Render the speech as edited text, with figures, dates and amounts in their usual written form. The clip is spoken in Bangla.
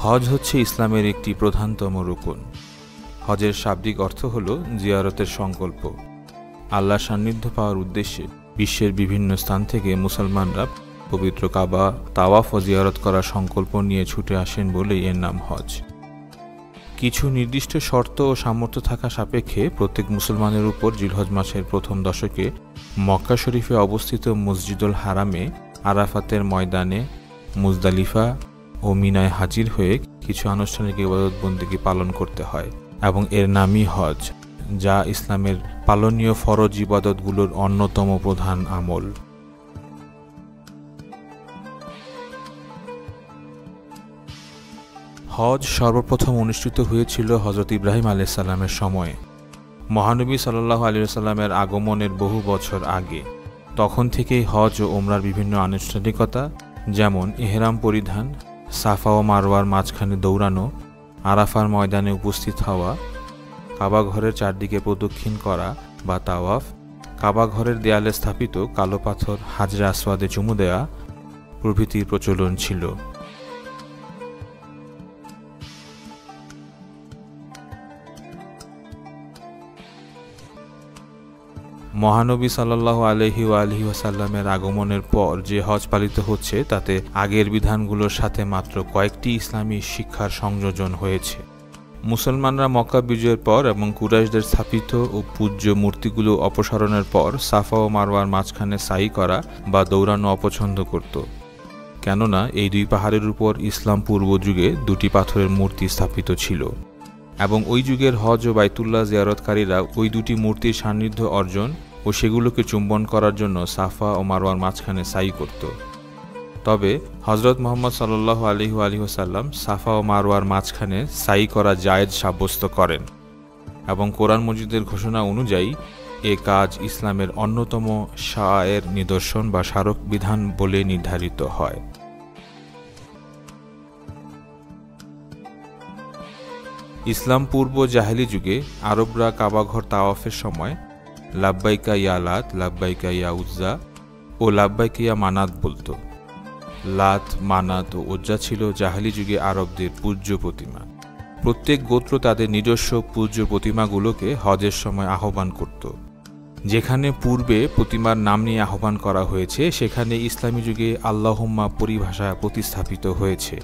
হজ হচ্ছে ইসলামের একটি প্রধানতম রুকন। হজের শাব্দিক অর্থ হল জিয়ারতের সংকল্প। আল্লাহর সান্নিধ্য পাওয়ার উদ্দেশ্যে বিশ্বের বিভিন্ন স্থান থেকে মুসলমানরা পবিত্র কাবা তাওয়াফ ও জিয়ারত করার সংকল্প নিয়ে ছুটে আসেন বলেই এর নাম হজ। কিছু নির্দিষ্ট শর্ত ও সামর্থ্য থাকা সাপেক্ষে প্রত্যেক মুসলমানের উপর জিলহজ মাসের প্রথম দশকে মক্কা শরীফে অবস্থিত মসজিদুল হারামে, আরাফাতের ময়দানে, মুজদালিফা ও মিনায় হাজির হয়ে কিছু আনুষ্ঠানিক ইবাদত বন্দেগী পালন করতে হয় এবং এর নামই হজ, যা ইসলামের পালনীয় ফরজ ইবাদতগুলোর অন্যতম প্রধান আমল। হজ সর্বপ্রথম অনুষ্ঠিত হয়েছিল হযরত ইব্রাহিম আলাইহিস সালামের সময়ে, মহানবী সাল্লাল্লাহু আলাইহি ওয়াসাল্লামের আগমনের বহু বছর আগে। তখন থেকেই হজ ও ওমরার বিভিন্ন আনুষ্ঠানিকতা, যেমন ইহরাম পরিধান, সাফা ও মারওয়ার মাঝখানে দৌড়ানো, আরাফার ময়দানে উপস্থিত হওয়া, কাবা ঘরের চারদিকে প্রদক্ষিণ করা বা তাওয়াফ, কাবা ঘরের দেয়ালে স্থাপিত কালো পাথর হাজরে আসওয়াদে চুমু দেয়া প্রভৃতির প্রচলন ছিল। মহানবী সাল্লাল্লাহু আলাইহি ওয়াসাল্লামের আগমনের পর যে হজ পালিত হচ্ছে তাতে আগের বিধানগুলোর সাথে মাত্র কয়েকটি ইসলামী শিক্ষার সংযোজন হয়েছে। মুসলমানরা মক্কা বিজয়ের পর এবং কুরাইশদের স্থাপিত ও পূজ্য মূর্তিগুলো অপসারণের পর সাফা ও মারওয়ার মাঝখানে সাই করা বা দৌড়ানো অপছন্দ করত, কেননা এই দুই পাহাড়ের উপর ইসলাম পূর্ব যুগে দুটি পাথরের মূর্তি স্থাপিত ছিল এবং ওই যুগের হজ ও বাইতুল্লাহ জিয়ারতকারীরা ওই দুটি মূর্তির সান্নিধ্য অর্জন ও সেগুলোকে চুম্বন করার জন্য সাফা ও মারওয়ার মাঝখানে সাই করত। তবে হযরত মুহাম্মদ সাল্লাল্লাহু আলাইহি ওয়াসাল্লাম সাফা ও মারওয়ার মাঝখানে সাই করা জায়েজ সাব্যস্ত করেন এবং কোরআন মজিদের ঘোষণা অনুযায়ী এ কাজ ইসলামের অন্যতম শায়ের নিদর্শন বা স্মারক বিধান বলে নির্ধারিত হয়। ইসলাম পূর্ব জাহেলি যুগে আরবরা কাবাঘর তাওয়াফের সময় লাব্বাইকা ইয়া লাত, লাব্বাইকা ইয়া উজ্জা ও লাব্বাইকা ইয়া মানাত বলত। লাত, মানাত ও উজ্জা ছিল জাহেলি যুগে আরবদের পূজ্য প্রতিমা। প্রত্যেক গোত্র তাদের নিজস্ব পূজ্য প্রতিমাগুলোকে হজের সময় আহ্বান করত। যেখানে পূর্বে প্রতিমার নাম নিয়ে আহ্বান করা হয়েছে সেখানে ইসলামী যুগে আল্লাহুম্মা পরিভাষা প্রতিস্থাপিত হয়েছে।